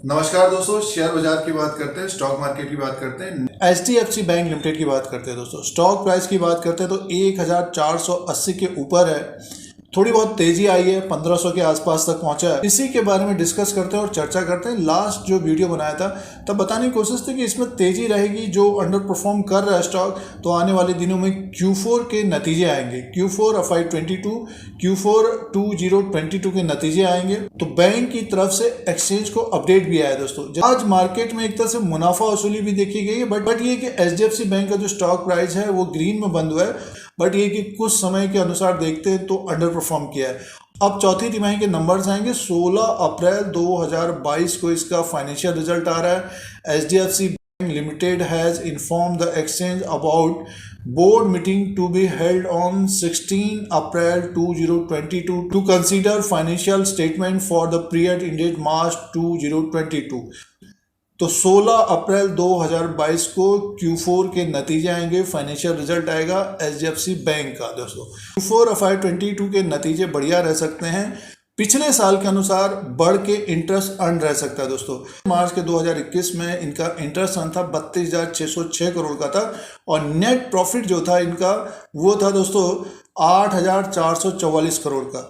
नमस्कार दोस्तों, शेयर बाजार की बात करते हैं, स्टॉक मार्केट की बात करते हैं, HDFC बैंक लिमिटेड की बात करते हैं। दोस्तों स्टॉक प्राइस की बात करते हैं तो 1480 के ऊपर है। थोड़ी बहुत तेजी आई है, 1500 के आसपास तक पहुंचा है। इसी के बारे में डिस्कस करते हैं और चर्चा करते हैं। लास्ट जो वीडियो बनाया था तब बताने की कोशिश थी कि इसमें तेजी रहेगी, जो अंडर परफॉर्म कर रहा है स्टॉक, तो आने वाले दिनों में Q4 के नतीजे आएंगे। Q4 FY22, Q4 2022 के नतीजे आएंगे। तो बैंक की तरफ से एक्सचेंज को अपडेट भी आया दोस्तों। आज मार्केट में एक तरह से मुनाफा वसूली भी देखी गई है, बट ये कि HDFC बैंक का जो स्टॉक प्राइस है वो ग्रीन में बंद हुआ है। बट ये कि कुछ समय के अनुसार देखते हैं तो अंडर परफॉर्म किया है। अब चौथी तिमाही के नंबर्स आएंगे। 16 अप्रैल 2022 को इसका फाइनेंशियल रिजल्ट आ रहा है। HDFC bank limited has inform the exchange about board meeting to be held on 16 April 2022 to consider financial statement for the period ended March 2022। तो 16 अप्रैल 2022 को Q4 के नतीजे आएंगे, फाइनेंशियल रिजल्ट आएगा HDFC बैंक का। दोस्तों Q4 FY22 के नतीजे बढ़िया रह सकते हैं। पिछले साल के अनुसार बढ़ के इंटरेस्ट अर्न रह सकता है। दोस्तों मार्च के 2021 में इनका इंटरेस्ट अर्न था 32,606 करोड़ का था, और नेट प्रॉफिट जो था इनका वो था दोस्तों 8,444 करोड़ का।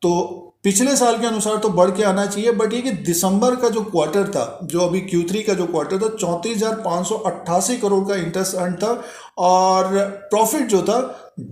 तो पिछले साल के अनुसार तो बढ़ के आना चाहिए, बट ये कि दिसंबर का जो क्वार्टर था, जो अभी Q3 का जो क्वार्टर था, 34,588 करोड़ का इंटरेस्ट अर्न था, और प्रॉफिट जो था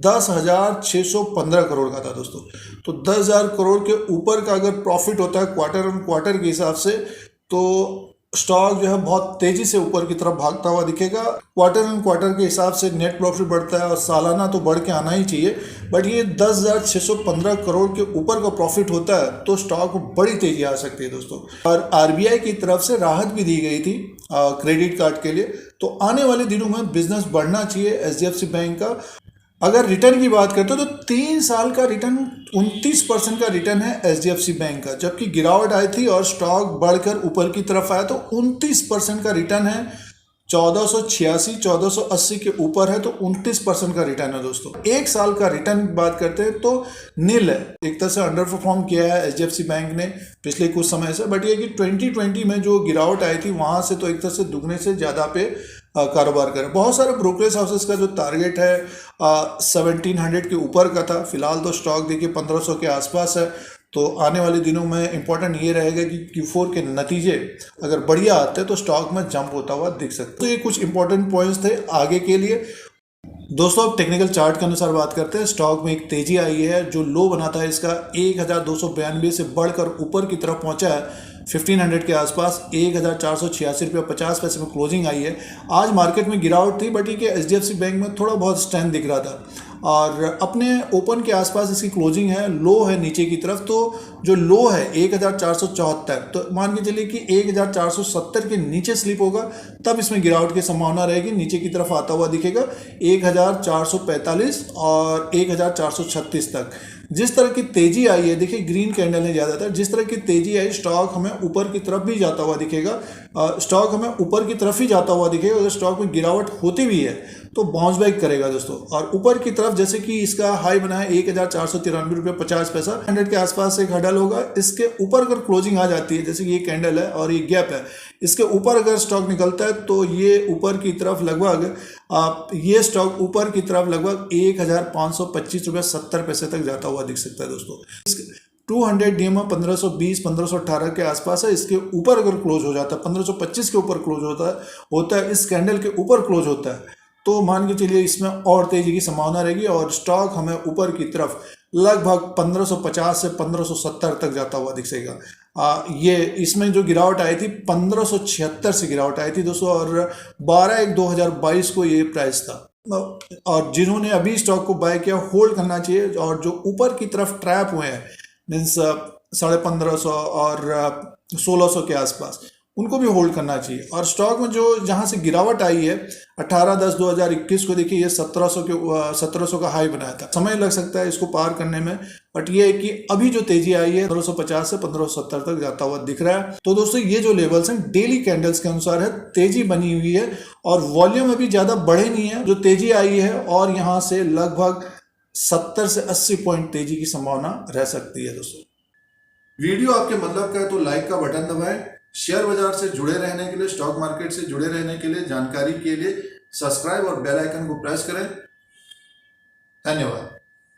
10,615 करोड़ का था। दोस्तों तो 10,000 करोड़ के ऊपर का अगर प्रॉफिट होता है क्वार्टर ऑन क्वार्टर के हिसाब से, तो स्टॉक जो है बहुत तेजी से ऊपर की तरफ भागता हुआ दिखेगा। क्वार्टर ऑन क्वार्टर के हिसाब से नेट प्रॉफिट बढ़ता है और सालाना तो बढ़ के आना ही चाहिए, बट ये 10,615 करोड़ के ऊपर का प्रॉफिट होता है तो स्टॉक को बड़ी तेजी आ सकती है दोस्तों। और RBI की तरफ से राहत भी दी गई थी क्रेडिट कार्ड के लिए, तो आने वाले दिनों में बिजनेस बढ़ना चाहिए HDFC बैंक का। अगर रिटर्न की बात करते हो तो 3 साल का रिटर्न 29% का रिटर्न है HDFC बैंक का, जबकि गिरावट आई थी और स्टॉक बढ़कर ऊपर की तरफ आया तो 29% का रिटर्न है। 1486 1480 के ऊपर है तो 29% का रिटर्न है। दोस्तों एक साल का रिटर्न की बात करते हैं तो नील है। एक तरह से अंडर परफॉर्म किया है HDFC बैंक ने पिछले कुछ समय से, बट ये कि 2020 में जो गिरावट आई थी वहां से तो एक तरह से दुगने से ज़्यादा पे कारोबार करें। बहुत सारे ब्रोकरेज हाउसेस का जो टारगेट है 1700 के ऊपर का था। फिलहाल तो स्टॉक देखिए 1500 के आसपास है। तो आने वाले दिनों में इंपॉर्टेंट ये रहेगा कि Q4 के नतीजे अगर बढ़िया आते हैं तो स्टॉक में जंप होता हुआ दिख सकता है। तो ये कुछ इंपॉर्टेंट पॉइंट्स थे आगे के लिए। दोस्तों अब टेक्निकल चार्ट के अनुसार बात करते हैं। स्टॉक में एक तेजी आई है। जो लो बना था इसका 1292 से बढ़कर ऊपर की तरफ पहुंचा है 1500 के आसपास। 1486 रुपये 50 पैसे में क्लोजिंग आई है। आज मार्केट में गिरावट थी, बट ये HDFC बैंक में थोड़ा बहुत स्ट्रेंथ दिख रहा था, और अपने ओपन के आसपास इसकी क्लोजिंग है। लो है नीचे की तरफ, तो जो लो है 1474, तो मान के चलिए कि 1470 के नीचे स्लिप होगा तब इसमें गिरावट की संभावना रहेगी। नीचे की तरफ आता हुआ दिखेगा 1445 और 1436 तक। जिस तरह की तेजी आई है, देखिए ग्रीन कैंडल है ज़्यादातर, जिस तरह की तेजी आई स्टॉक हमें ऊपर की तरफ भी जाता हुआ दिखेगा। स्टॉक हमें ऊपर की तरफ ही जाता हुआ दिखेगा। अगर स्टॉक में गिरावट होती भी है तो बाउंस बैक करेगा दोस्तों, और ऊपर की तरफ जैसे कि इसका हाई बना है 1493 रुपये 50 पैसा, 100 के आसपास एक हडल होगा। इसके ऊपर अगर क्लोजिंग आ जाती है, जैसे कि ये कैंडल है और ये गैप है, इसके ऊपर अगर स्टॉक निकलता है तो ये ऊपर की तरफ लगभग ये स्टॉक ऊपर की तरफ लगभग 1525 रुपये 70 पैसे तक जाता हुआ दिख सकता है दोस्तों। 200 DM 1520 1518 के आसपास है। इसके ऊपर अगर क्लोज हो जाता है, 1525 के ऊपर क्लोज होता है इस कैंडल के ऊपर क्लोज होता है, तो मान के चलिए इसमें और तेजी की संभावना रहेगी और स्टॉक हमें ऊपर की तरफ लगभग 1550 से 1570 तक जाता हुआ दिखेगा। ये इसमें जो गिरावट आई थी 1576 से गिरावट आई थी दोस्तों, और 12/1/2022 को ये प्राइस था। और जिन्होंने अभी स्टॉक को बाय किया होल्ड करना चाहिए, और जो ऊपर की तरफ ट्रैप हुए हैं मीन्स 1550 और 1600 के आसपास, उनको भी होल्ड करना चाहिए। और स्टॉक में जो जहां से गिरावट आई है 18/10/2021 को देखिए ये 1700 का हाई बनाया था। समय लग सकता है इसको पार करने में, बट ये है कि अभी जो तेजी आई है 1550 से 1570 तक जाता हुआ दिख रहा है। तो दोस्तों ये जो लेवल्स हैं डेली कैंडल्स के अनुसार है, तेजी बनी हुई है और वॉल्यूम अभी ज्यादा बढ़े नहीं है। जो तेजी आई है और यहाँ से लगभग 70 से 80 पॉइंट तेजी की संभावना रह सकती है। दोस्तों वीडियो आपके मतलब का है तो लाइक का बटन दबाएं, शेयर बाजार से जुड़े रहने के लिए, स्टॉक मार्केट से जुड़े रहने के लिए, जानकारी के लिए सब्सक्राइब और बेल आइकन को प्रेस करें। धन्यवाद।